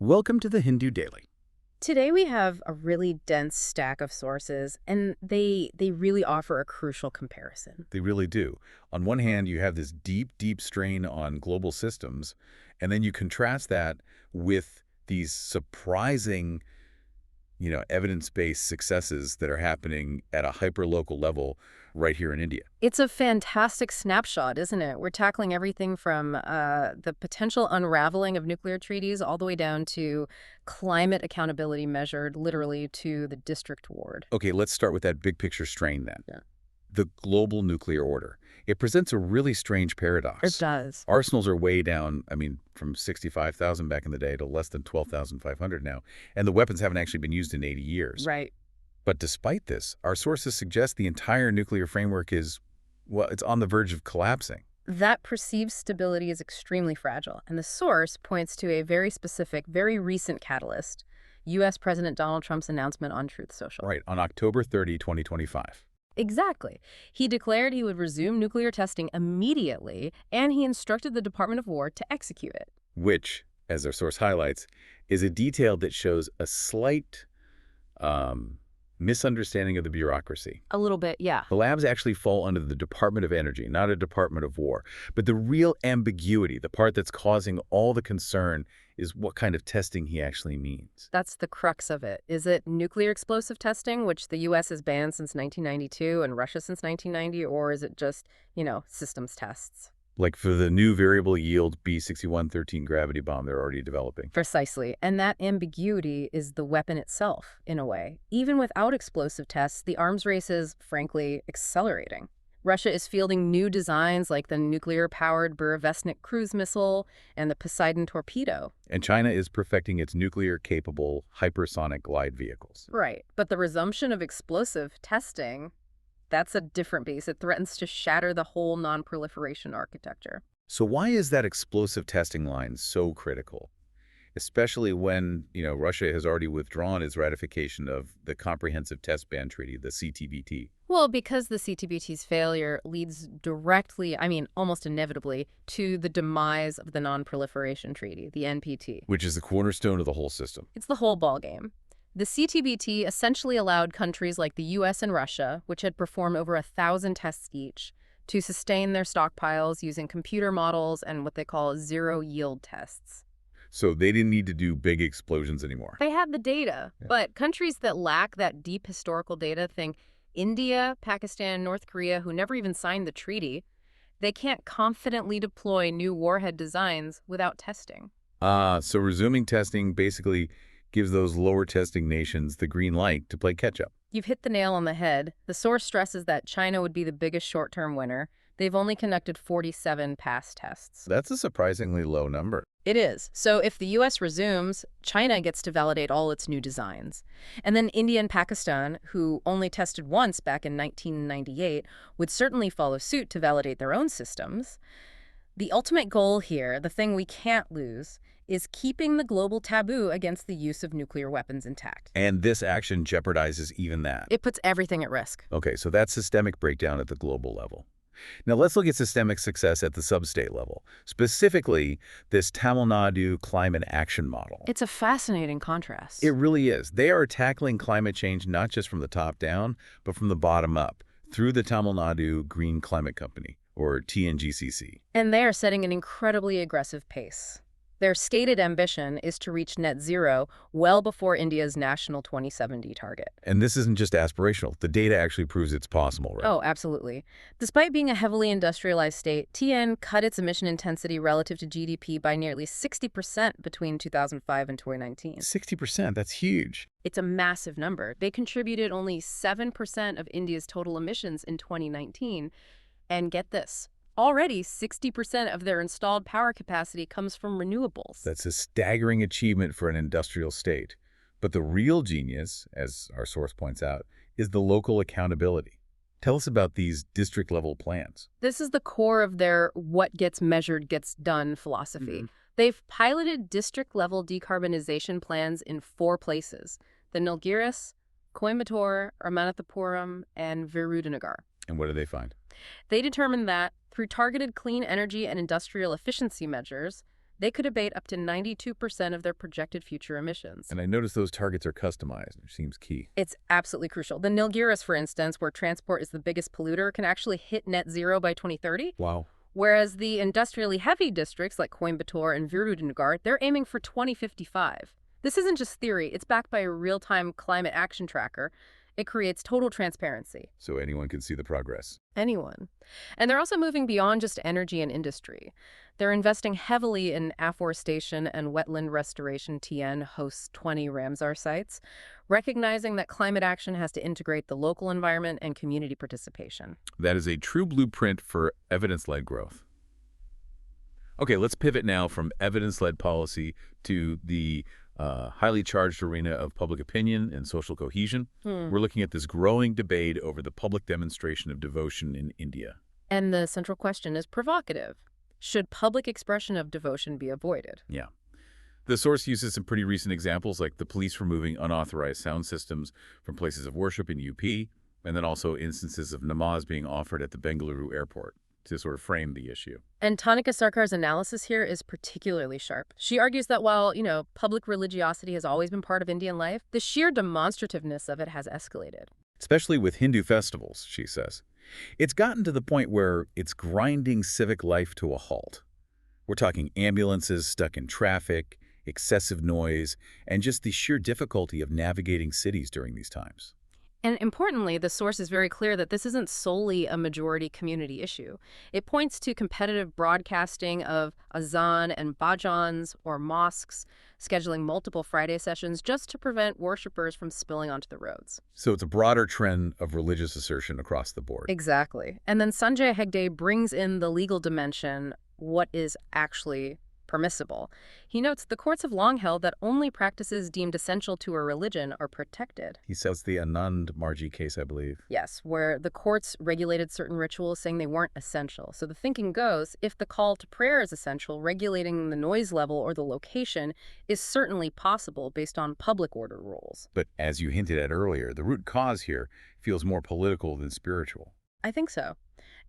Welcome to the Hindu Daily. Today we have a really dense stack of sources, and they really offer a crucial comparison. They really do. On one hand, you have this deep strain on global systems, and then you contrast that with these surprising, evidence-based successes that are happening at a hyper-local level right here in India. It's a fantastic snapshot, isn't it? We're tackling everything from the potential unraveling of nuclear treaties all the way down to climate accountability measured literally to the district ward. Okay, let's start with that big picture strain then. Yeah. The global nuclear order. It presents a really strange paradox. It does. Arsenals are way down, from 65,000 back in the day to less than 12,500 now, and the weapons haven't actually been used in 80 years. Right. But despite this, our sources suggest the entire nuclear framework is, well, it's on the verge of collapsing. That perceived stability is extremely fragile, and the source points to a very specific, very recent catalyst, U.S. President Donald Trump's announcement on Truth Social. Right, on October 30, 2025. Exactly. He declared he would resume nuclear testing immediately, and he instructed the Department of War to execute it. Which, as our source highlights, is a detail that shows a slight misunderstanding of the bureaucracy. A little bit, yeah. The labs actually fall under the Department of Energy, not a Department of War. But the real ambiguity, the part that's causing all the concern, is what kind of testing he actually means. That's the crux of it. Is it nuclear explosive testing, which the U.S. has banned since 1992 and Russia since 1990, or is it just, systems tests? Like for the new variable yield B-6113 gravity bomb they're already developing. Precisely. And that ambiguity is the weapon itself, in a way. Even without explosive tests, the arms race is, frankly, accelerating. Russia is fielding new designs like the nuclear-powered Burevestnik cruise missile and the Poseidon torpedo. And China is perfecting its nuclear-capable hypersonic glide vehicles. Right. But the resumption of explosive testing, that's a different beast. It threatens to shatter the whole non-proliferation architecture. So why is that explosive testing line so critical? Especially when, Russia has already withdrawn its ratification of the Comprehensive Test Ban Treaty, the CTBT. Well, because the CTBT's failure leads directly, almost inevitably, to the demise of the Non-Proliferation Treaty, the NPT. Which is the cornerstone of the whole system. It's the whole ballgame. The CTBT essentially allowed countries like the U.S. and Russia, which had performed over 1,000 tests each, to sustain their stockpiles using computer models and what they call zero-yield tests. So they didn't need to do big explosions anymore. They had the data, but countries that lack that deep historical data, think India, Pakistan, North Korea, who never even signed the treaty, they can't confidently deploy new warhead designs without testing. So resuming testing basically gives those lower testing nations the green light to play catch-up. You've hit the nail on the head. The source stresses that China would be the biggest short-term winner. They've only conducted 47 past tests. That's a surprisingly low number. It is. So if the U.S. resumes, China gets to validate all its new designs. And then India and Pakistan, who only tested once back in 1998, would certainly follow suit to validate their own systems. The ultimate goal here, the thing we can't lose, is keeping the global taboo against the use of nuclear weapons intact. And this action jeopardizes even that. It puts everything at risk. Okay, so that's systemic breakdown at the global level. Now let's look at systemic success at the sub-state level, specifically this Tamil Nadu climate action model. It's a fascinating contrast. It really is. They are tackling climate change not just from the top down, but from the bottom up, through the Tamil Nadu Green Climate Company, or TNGCC. And they are setting an incredibly aggressive pace. Their stated ambition is to reach net zero well before India's national 2070 target. And this isn't just aspirational. The data actually proves it's possible, right? Oh, absolutely. Despite being a heavily industrialized state, TN cut its emission intensity relative to GDP by nearly 60% between 2005 and 2019. 60%, that's huge. It's a massive number. They contributed only 7% of India's total emissions in 2019. And get this. Already, 60% of their installed power capacity comes from renewables. That's a staggering achievement for an industrial state. But the real genius, as our source points out, is the local accountability. Tell us about these district-level plans. This is the core of their what gets measured gets done philosophy. They've piloted district-level decarbonization plans in 4 places: the Nilgiris, Coimbatore, Ramanathapuram, and Virudhunagar. And what do they find? They determined that, through targeted clean energy and industrial efficiency measures, They could abate up to 92% of their projected future emissions. And I notice those targets are customized, which seems key. It's absolutely crucial. The Nilgiris, for instance, where transport is the biggest polluter, can actually hit net zero by 2030. Wow. Whereas the industrially heavy districts like Coimbatore and Virudhunagar, they're aiming for 2055. This isn't just theory. It's backed by a real-time climate action tracker. It creates total transparency. So anyone can see the progress. Anyone. And they're also moving beyond just energy and industry. They're investing heavily in afforestation and wetland restoration. TN hosts 20 Ramsar sites, recognizing that climate action has to integrate the local environment and community participation. That is a true blueprint for evidence-led growth. Okay, let's pivot now from evidence-led policy to the highly charged arena of public opinion and social cohesion. We're looking at this growing debate over the public demonstration of devotion in India. And the central question is provocative. Should public expression of devotion be avoided? Yeah. The source uses some pretty recent examples, like the police removing unauthorized sound systems from places of worship in UP, and then also instances of namaz being offered at the Bengaluru airport to sort of frame the issue. And Tanika Sarkar's analysis here is particularly sharp. She argues that while, public religiosity has always been part of Indian life, the sheer demonstrativeness of it has escalated. Especially with Hindu festivals, she says. It's gotten to the point where it's grinding civic life to a halt. We're talking ambulances stuck in traffic, excessive noise, and just the sheer difficulty of navigating cities during these times. And importantly, the source is very clear that this isn't solely a majority community issue. It points to competitive broadcasting of azan and bhajans or mosques, scheduling multiple Friday sessions just to prevent worshipers from spilling onto the roads. So it's a broader trend of religious assertion across the board. Exactly. And then Sanjay Hegde brings in the legal dimension, what is actually permissible. He notes the courts have long held that only practices deemed essential to a religion are protected. He says the Anand Marji case, I believe. Yes, where the courts regulated certain rituals saying they weren't essential. So the thinking goes, if the call to prayer is essential, regulating the noise level or the location is certainly possible based on public order rules. But as you hinted at earlier, the root cause here feels more political than spiritual. I think so.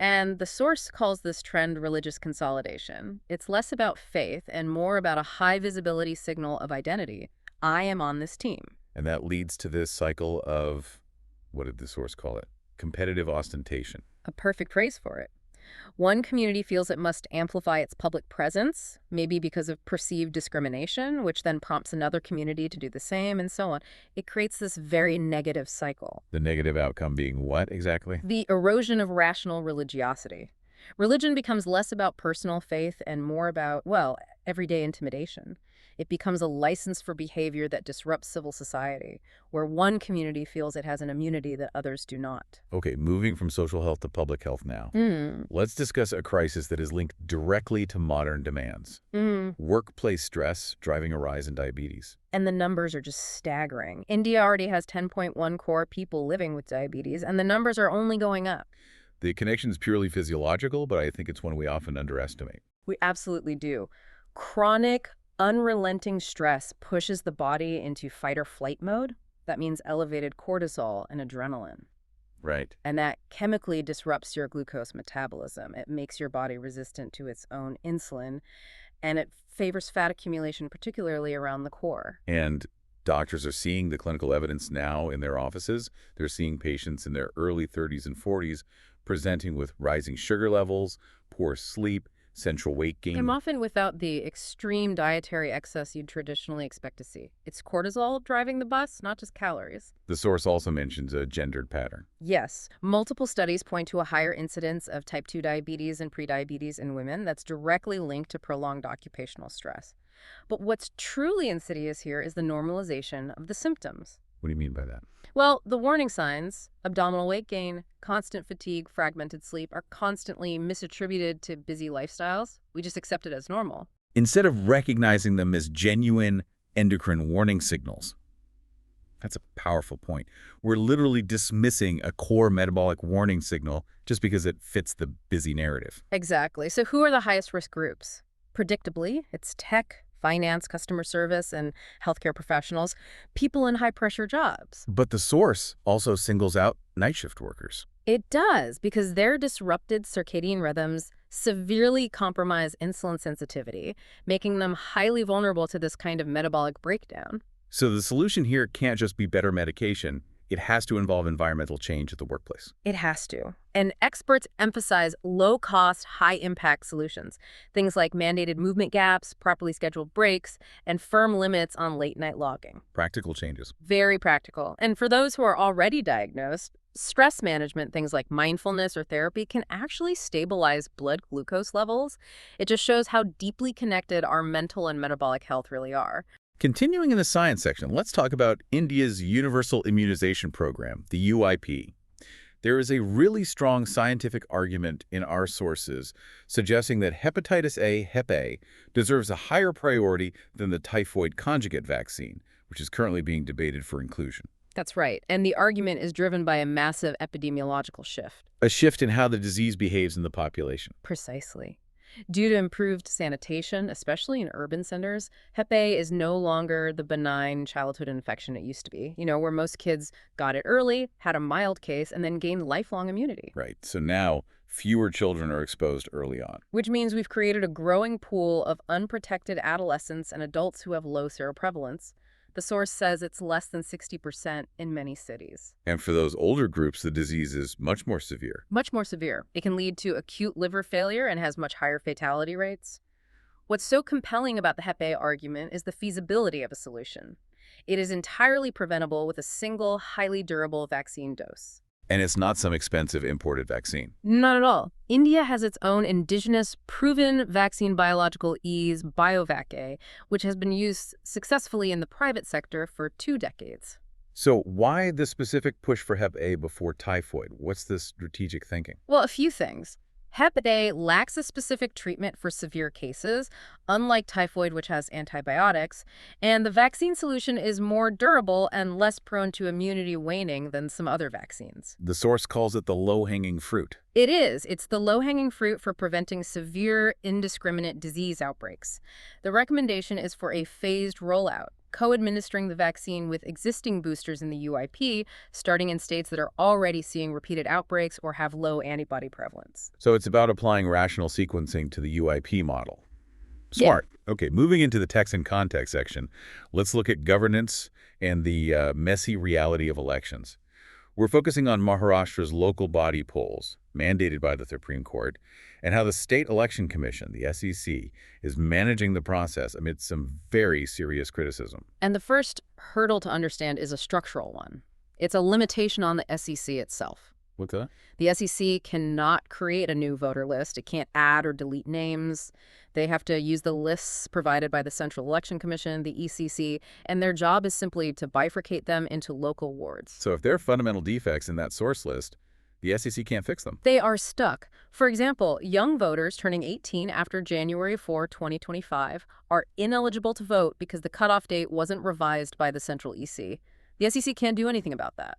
And the source calls this trend religious consolidation. It's less about faith and more about a high visibility signal of identity. I am on this team. And that leads to this cycle of, what did the source call it? Competitive ostentation. A perfect phrase for it. One community feels it must amplify its public presence, maybe because of perceived discrimination, which then prompts another community to do the same, and so on. It creates this very negative cycle. The negative outcome being what exactly? The erosion of rational religiosity. Religion becomes less about personal faith and more about, everyday intimidation. It becomes a license for behavior that disrupts civil society, where one community feels it has an immunity that others do not. Okay, moving from social health to public health now. Let's discuss a crisis that is linked directly to modern demands. Workplace stress driving a rise in diabetes. And the numbers are just staggering. India already has 10.1 crore people living with diabetes, and the numbers are only going up. The connection is purely physiological, but I think it's one we often underestimate. We absolutely do. Chronic, unrelenting stress pushes the body into fight or flight mode. That means elevated cortisol and adrenaline. Right. And that chemically disrupts your glucose metabolism. It makes your body resistant to its own insulin, and it favors fat accumulation, particularly around the core. And doctors are seeing the clinical evidence now in their offices. They're seeing patients in their early 30s and 40s presenting with rising sugar levels, poor sleep, central weight gain. And often without the extreme dietary excess you'd traditionally expect to see. It's cortisol driving the bus, not just calories. The source also mentions a gendered pattern. Yes. Multiple studies point to a higher incidence of type 2 diabetes and prediabetes in women that's directly linked to prolonged occupational stress. But what's truly insidious here is the normalization of the symptoms. What do you mean by that? Well, the warning signs, abdominal weight gain, constant fatigue, fragmented sleep, are constantly misattributed to busy lifestyles. We just accept it as normal. Instead of recognizing them as genuine endocrine warning signals. That's a powerful point. We're literally dismissing a core metabolic warning signal just because it fits the busy narrative. Exactly. So who are the highest risk groups? Predictably, it's tech, finance, customer service, and healthcare professionals, people in high-pressure jobs. But the source also singles out night shift workers. It does, because their disrupted circadian rhythms severely compromise insulin sensitivity, making them highly vulnerable to this kind of metabolic breakdown. So the solution here can't just be better medication. It has to involve environmental change at the workplace. It has to. And experts emphasize low-cost, high-impact solutions. Things like mandated movement gaps, properly scheduled breaks, and firm limits on late-night logging. Practical changes. Very practical. And for those who are already diagnosed, stress management, things like mindfulness or therapy, can actually stabilize blood glucose levels. It just shows how deeply connected our mental and metabolic health really are. Continuing in the science section, let's talk about India's Universal Immunization Program, the UIP. There is a really strong scientific argument in our sources suggesting that hepatitis A, Hep A, deserves a higher priority than the typhoid conjugate vaccine, which is currently being debated for inclusion. That's right. And the argument is driven by a massive epidemiological shift. A shift in how the disease behaves in the population. Precisely. Due to improved sanitation, especially in urban centers, Hep A is no longer the benign childhood infection it used to be, where most kids got it early, had a mild case, and then gained lifelong immunity. Right. So now fewer children are exposed early on. Which means we've created a growing pool of unprotected adolescents and adults who have low seroprevalence. The source says it's less than 60% in many cities. And for those older groups, the disease is much more severe. Much more severe. It can lead to acute liver failure and has much higher fatality rates. What's so compelling about the Hep A argument is the feasibility of a solution. It is entirely preventable with a single, highly durable vaccine dose. And it's not some expensive imported vaccine. Not at all. India has its own indigenous, proven vaccine biological ease, BioVac A, which has been used successfully in the private sector for 2 decades. So why the specific push for Hep A before typhoid? What's the strategic thinking? Well, a few things. Hep A lacks a specific treatment for severe cases, unlike typhoid, which has antibiotics, and the vaccine solution is more durable and less prone to immunity waning than some other vaccines. The source calls it the low-hanging fruit. It is. It's the low-hanging fruit for preventing severe, indiscriminate disease outbreaks. The recommendation is for a phased rollout, co-administering the vaccine with existing boosters in the UIP, starting in states that are already seeing repeated outbreaks or have low antibody prevalence. So it's about applying rational sequencing to the UIP model. Smart. Yeah. Okay, moving into the text and context section, let's look at governance and the messy reality of elections. We're focusing on Maharashtra's local body polls, mandated by the Supreme Court, and how the State Election Commission, the SEC, is managing the process amid some very serious criticism. And the first hurdle to understand is a structural one. It's a limitation on the SEC itself. What's that? The SEC cannot create a new voter list. It can't add or delete names. They have to use the lists provided by the Central Election Commission, the ECC, and their job is simply to bifurcate them into local wards. So if there are fundamental defects in that source list, the SEC can't fix them. They are stuck. For example, young voters turning 18 after January 4, 2025 are ineligible to vote because the cutoff date wasn't revised by the Central EC. The SEC can't do anything about that.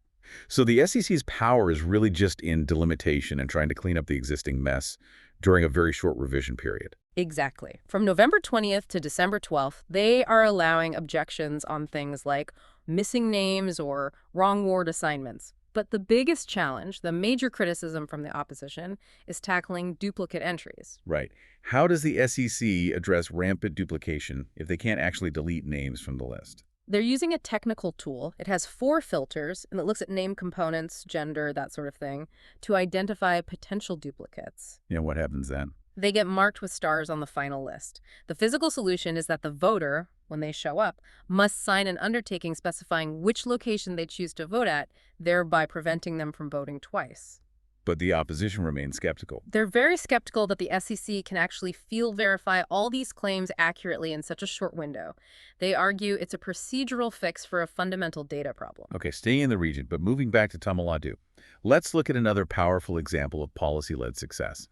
So the SEC's power is really just in delimitation and trying to clean up the existing mess during a very short revision period. Exactly. From November 20th to December 12th, they are allowing objections on things like missing names or wrong ward assignments. But the biggest challenge, the major criticism from the opposition, is tackling duplicate entries. Right. How does the SEC address rampant duplication if they can't actually delete names from the list? They're using a technical tool. It has 4 filters, and it looks at name components, gender, that sort of thing, to identify potential duplicates. Yeah, what happens then? They get marked with stars on the final list. The physical solution is that the voter, when they show up, must sign an undertaking specifying which location they choose to vote at, thereby preventing them from voting twice. But the opposition remains skeptical. They're very skeptical that the SEC can actually field verify all these claims accurately in such a short window. They argue it's a procedural fix for a fundamental data problem. Okay, staying in the region, but moving back to Tamil Nadu. Let's look at another powerful example of policy-led success.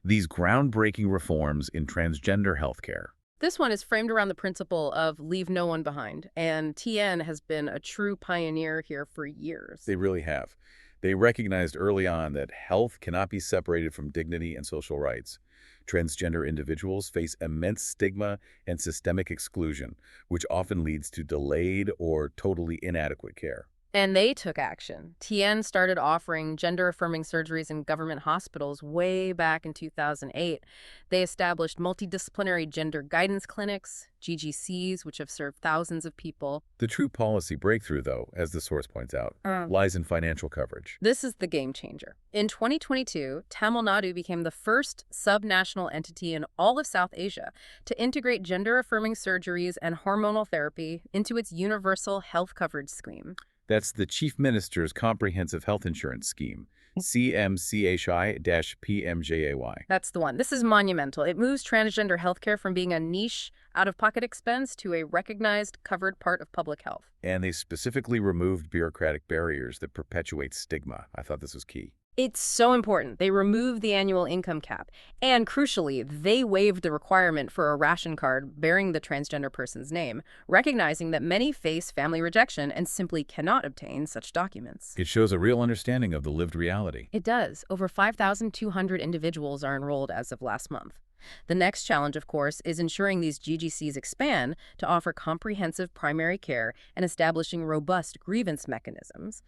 These groundbreaking reforms in transgender healthcare. This one is framed around the principle of leave no one behind, and TN has been a true pioneer here for years. They really have. They recognized early on that health cannot be separated from dignity and social rights. Transgender individuals face immense stigma and systemic exclusion, which often leads to delayed or totally inadequate care. And they took action. TN started offering gender-affirming surgeries in government hospitals way back in 2008. They established multidisciplinary gender guidance clinics, GGCs, which have served thousands of people. The true policy breakthrough, though, as the source points out, lies in financial coverage. This is the game changer. In 2022, Tamil Nadu became the first subnational entity in all of South Asia to integrate gender-affirming surgeries and hormonal therapy into its universal health coverage scheme. That's the Chief Minister's Comprehensive Health Insurance Scheme, CMCHI-PMJAY. That's the one. This is monumental. It moves transgender healthcare from being a niche, out-of-pocket expense to a recognized, covered part of public health. And they specifically removed bureaucratic barriers that perpetuate stigma. I thought this was key. It's so important. They removed the annual income cap. And crucially, they waived the requirement for a ration card bearing the transgender person's name, recognizing that many face family rejection and simply cannot obtain such documents. It shows a real understanding of the lived reality. It does. Over 5,200 individuals are enrolled as of last month. The next challenge, of course, is ensuring these GGCs expand to offer comprehensive primary care and establishing robust grievance mechanisms.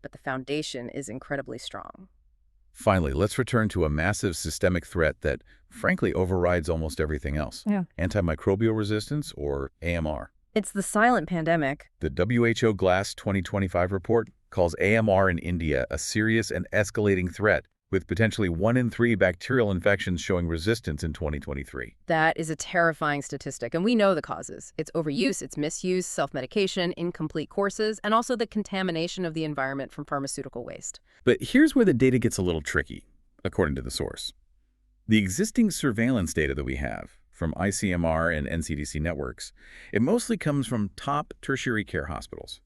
But the foundation is incredibly strong. Finally, let's return to a massive systemic threat that, frankly, overrides almost everything else. Antimicrobial resistance, or AMR. It's the silent pandemic. The WHO GLASS 2025 report calls AMR in India a serious and escalating threat, with potentially 1 in 3 bacterial infections showing resistance in 2023. That is a terrifying statistic, and we know the causes. It's overuse, it's misuse, self-medication, incomplete courses, and also the contamination of the environment from pharmaceutical waste. But here's where the data gets a little tricky, according to the source. The existing surveillance data that we have from ICMR and NCDC networks, it mostly comes from top tertiary care hospitals,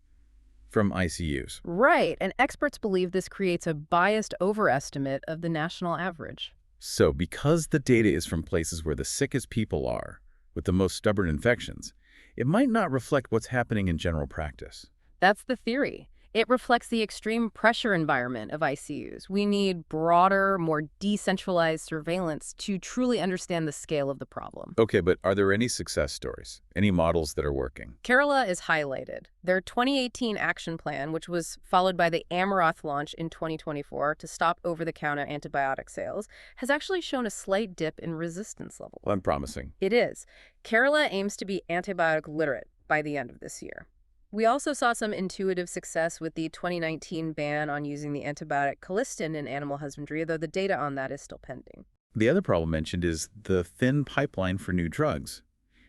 from ICUs. Right, and experts believe this creates a biased overestimate of the national average. So because the data is from places where the sickest people are, with the most stubborn infections, it might not reflect what's happening in general practice. That's the theory. It reflects the extreme pressure environment of ICUs. We need broader, more decentralized surveillance to truly understand the scale of the problem. Okay, but are there any success stories? Any models that are working? Kerala is highlighted. Their 2018 action plan, which was followed by the Amarath launch in 2024 to stop over-the-counter antibiotic sales, has actually shown a slight dip in resistance levels. Well, unpromising. It is. Kerala aims to be antibiotic literate by the end of this year. We also saw some intuitive success with the 2019 ban on using the antibiotic colistin in animal husbandry, though the data on that is still pending. The other problem mentioned is the thin pipeline for new drugs.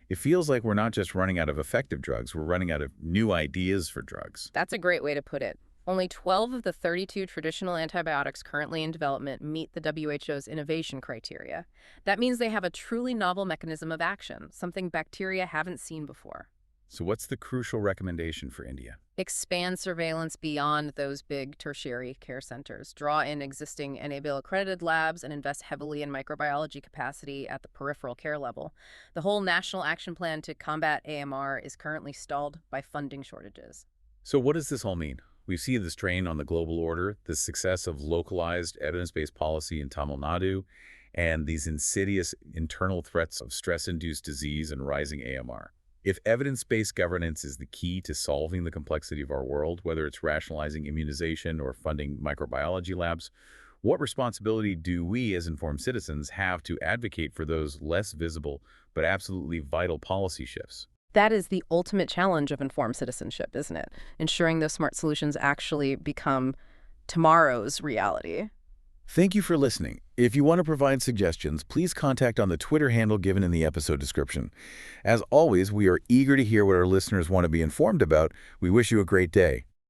It feels like we're not just running out of effective drugs, we're running out of new ideas for drugs. That's a great way to put it. Only 12 of the 32 traditional antibiotics currently in development meet the WHO's innovation criteria. That means they have a truly novel mechanism of action, something bacteria haven't seen before. So what's the crucial recommendation for India? Expand surveillance beyond those big tertiary care centers. Draw in existing NABL-accredited labs and invest heavily in microbiology capacity at the peripheral care level. The whole national action plan to combat AMR is currently stalled by funding shortages. So what does this all mean? We see the strain on the global order, the success of localized evidence-based policy in Tamil Nadu, and these insidious internal threats of stress-induced disease and rising AMR. If evidence-based governance is the key to solving the complexity of our world, whether it's rationalizing immunization or funding microbiology labs, what responsibility do we as informed citizens have to advocate for those less visible but absolutely vital policy shifts? That is the ultimate challenge of informed citizenship, isn't it? Ensuring those smart solutions actually become tomorrow's reality. Thank you for listening. If you want to provide suggestions, please contact on the Twitter handle given in the episode description. As always, we are eager to hear what our listeners want to be informed about. We wish you a great day.